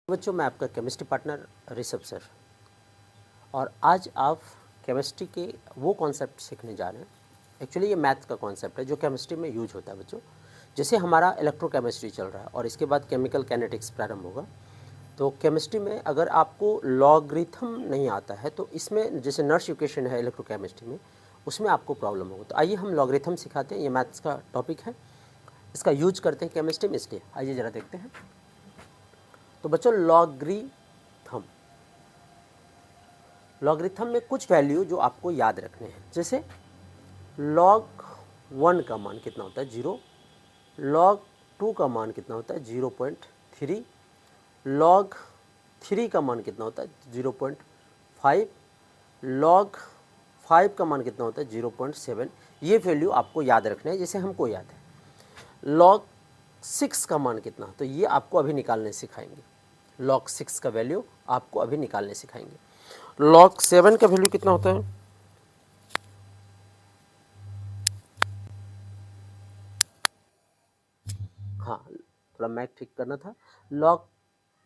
बच्चों, मैं आपका केमिस्ट्री पार्टनर ऋषभ सर। और आज आप केमिस्ट्री के वो कॉन्सेप्ट सीखने जा रहे हैं। एक्चुअली ये मैथ का कॉन्सेप्ट है जो केमिस्ट्री में यूज होता है बच्चों। जैसे हमारा इलेक्ट्रोकेमिस्ट्री चल रहा है और इसके बाद केमिकल कैनेटिक्स प्रारंभ होगा, तो केमिस्ट्री में अगर आपको लॉगरिथम नहीं आता है तो इसमें जैसे नर्स इक्वेशन है इलेक्ट्रोकेमिस्ट्री में, उसमें आपको प्रॉब्लम होगा। तो आइए हम लॉगरिथम सिखाते हैं। ये मैथ्स का टॉपिक है, इसका यूज करते हैं केमिस्ट्री में, इसलिए आइए ज़रा देखते हैं। तो बच्चों, लॉगरिथम में कुछ वैल्यू जो आपको याद रखने हैं, जैसे log 1 का मान कितना होता है 0, log 2 का मान कितना होता है 0.3, log 3 का मान कितना होता है 0.5, log 5 का मान कितना होता है 0.7। ये वैल्यू आपको याद रखने हैं, जैसे हमको याद है। log 6 का मान कितना, तो ये आपको अभी निकालने सिखाएंगे। log 6 का वैल्यू आपको अभी निकालने सिखाएंगे। log 7 का वैल्यू कितना होता है, हाँ थोड़ा मैथ ठीक करना था। log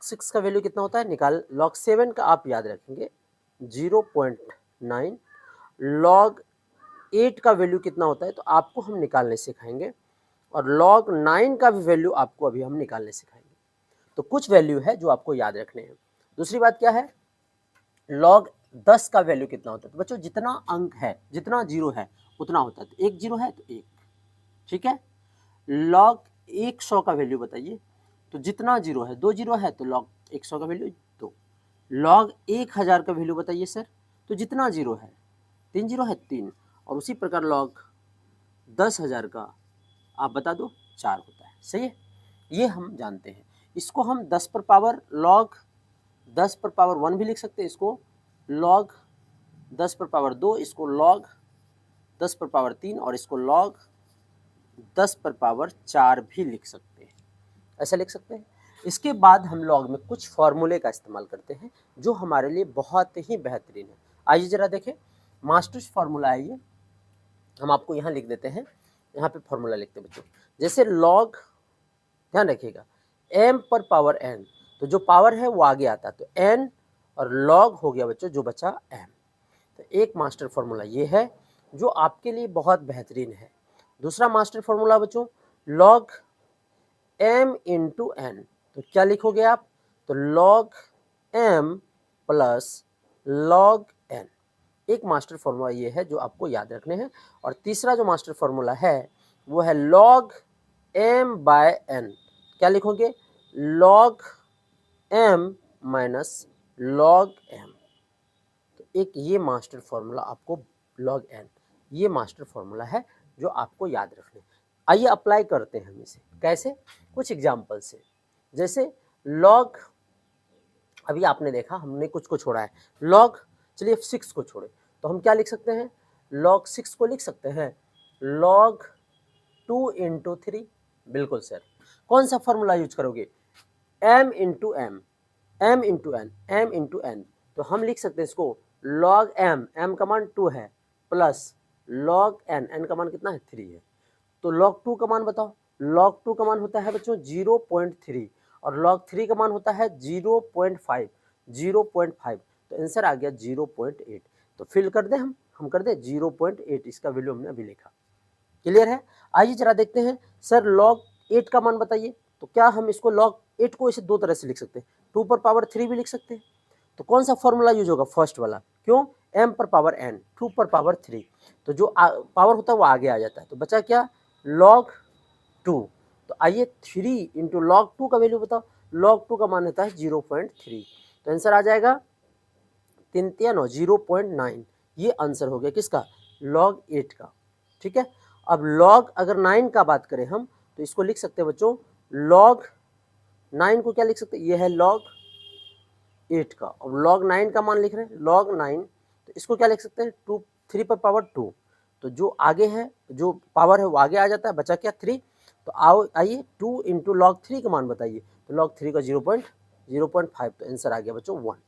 6 का वैल्यू कितना होता है निकाल। log 7 का आप याद रखेंगे 0.9। log 8 का वैल्यू कितना होता है तो आपको हम निकालने सिखाएंगे, और log 9 का भी वैल्यू आपको अभी हम निकालने सिखाएंगे। तो कुछ वैल्यू है जो आपको याद रखने हैं। दूसरी बात क्या है, log 10 का वैल्यू कितना होता है। तो बच्चों, जितना अंक है, जितना जीरो है उतना होता है। तो एक जीरो है तो एक, ठीक है। log 100 का वैल्यू बताइए, तो जितना जीरो है, दो जीरो है तो log 100 का वैल्यू 2। log 1000 का वैल्यू बताइए सर, तो जितना जीरो है, तीन जीरो है 3, और उसी प्रकार log 10,000 का आप बता दो 4 होता है। सही है, ये हम जानते हैं। इसको हम 10 पर पावर log 10 पर पावर 1 भी लिख सकते हैं, इसको log 10 पर पावर 2, इसको log 10 पर पावर 3, और इसको log 10 पर पावर 4 भी लिख सकते हैं। ऐसा लिख सकते हैं। इसके बाद हम लॉग में कुछ फॉर्मूले का इस्तेमाल करते हैं जो हमारे लिए बहुत ही बेहतरीन है। आइए जरा देखें, मास्टर्स फार्मूला है ये, हम आपको यहाँ लिख देते हैं। यहाँ पे फॉर्मूला लिखते हैं बच्चों, जैसे लॉग, ध्यान रखिएगा, m पर पावर n, तो जो पावर है वो आगे आता है, तो n और log हो गया बच्चों जो बचा m। तो एक मास्टर फार्मूला ये है जो आपके लिए बहुत बेहतरीन है। दूसरा मास्टर फार्मूला बच्चों log m इंटू n, तो क्या लिखोगे आप, तो log m plus log n। एक मास्टर फार्मूला ये है जो आपको याद रखने हैं। और तीसरा जो मास्टर फार्मूला है वो है log m बाय n। क्या लिखोगे, log m minus log m। तो एक ये मास्टर फार्मूला आपको log n, ये मास्टर फार्मूला है जो आपको याद रखने। आइए अप्लाई करते हैं हम इसे, कैसे, कुछ एग्जाम्पल से। जैसे log, अभी आपने देखा हमने कुछ को छोड़ा है, log, चलिए 6 को छोड़े तो हम क्या लिख सकते हैं, log 6 को लिख सकते हैं log 2 इंटू 3। बिल्कुल सर, कौन सा फॉर्मूला यूज करोगे, m into m, m into n, m into n. तो हम लिख सकते हैं इसको log m का मान 2 है, प्लस log n का मान कितना है 3 है। तो log 2 का मान बताओ, log 2 का मान होता है बच्चों 0.3, और log 3 का मान होता है 0.5, 0.5। तो आंसर आ गया 0.8। तो फिल कर दे, हम कर दे 0.8, इसका वैल्यू हमने अभी लिखा। क्लियर है। आइए जरा देखते हैं, सर log 8 का मान बताइए। तो क्या हम इसको log 8 को इसे दो तरह से लिख सकते हैं, 2 पर पावर 3 भी लिख सकते हैं। तो कौन सा फॉर्मूला यूज होगा, फर्स्ट वाला, क्यों, m पर पावर n, 2 पर पावर 3, तो जो पावर होता है वो आगे आ जाता है। तो बचा क्या, log 2। तो आइए 3 इंटू log 2 का वैल्यू बताओ, log 2 का मान होता है 0.3, तो आंसर आ जाएगा 0.9। ये आंसर हो गया किसका, log 8 का। ठीक है। अब log अगर 9 का बात करें हम, तो इसको लिख सकते हैं बच्चों, log 9 को क्या लिख सकते हैं, ये है log 8 का, और log 9 का मान लिख रहे हैं log 9, तो इसको क्या लिख सकते हैं, 2, 3 पर पावर 2, तो जो आगे है, जो पावर है वो आगे आ जाता है, बचा क्या 3। तो आओ आइए 2 इंटू log 3 का मान बताइए, तो log 3 का 0.5, तो आंसर आ गया बच्चों 1।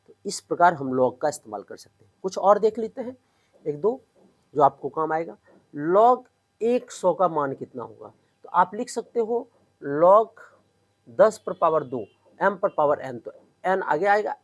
तो इस प्रकार हम log का इस्तेमाल कर सकते हैं। कुछ और देख लेते हैं, एक दो जो आपको काम आएगा। log 100 का मान कितना होगा, तो आप लिख सकते हो log 10 पर पावर 2, m पर पावर n, तो n आगे आएगा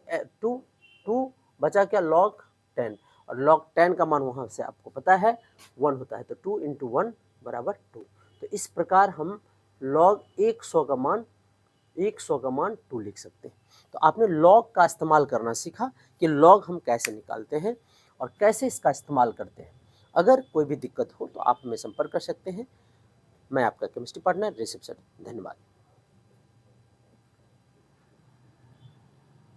2 बचा क्या log 10, और log 10 का मान वहाँ से आपको पता है 1 होता है, तो 2 × 1 = 2। तो इस प्रकार हम log 100 का मान 2 लिख सकते हैं। तो आपने log का इस्तेमाल करना सीखा कि log हम कैसे निकालते हैं और कैसे इसका इस्तेमाल करते हैं। अगर कोई भी दिक्कत हो तो आप हमें संपर्क कर सकते हैं। मैं आपका केमिस्ट्री पार्टनर ऋषभ सर, धन्यवाद।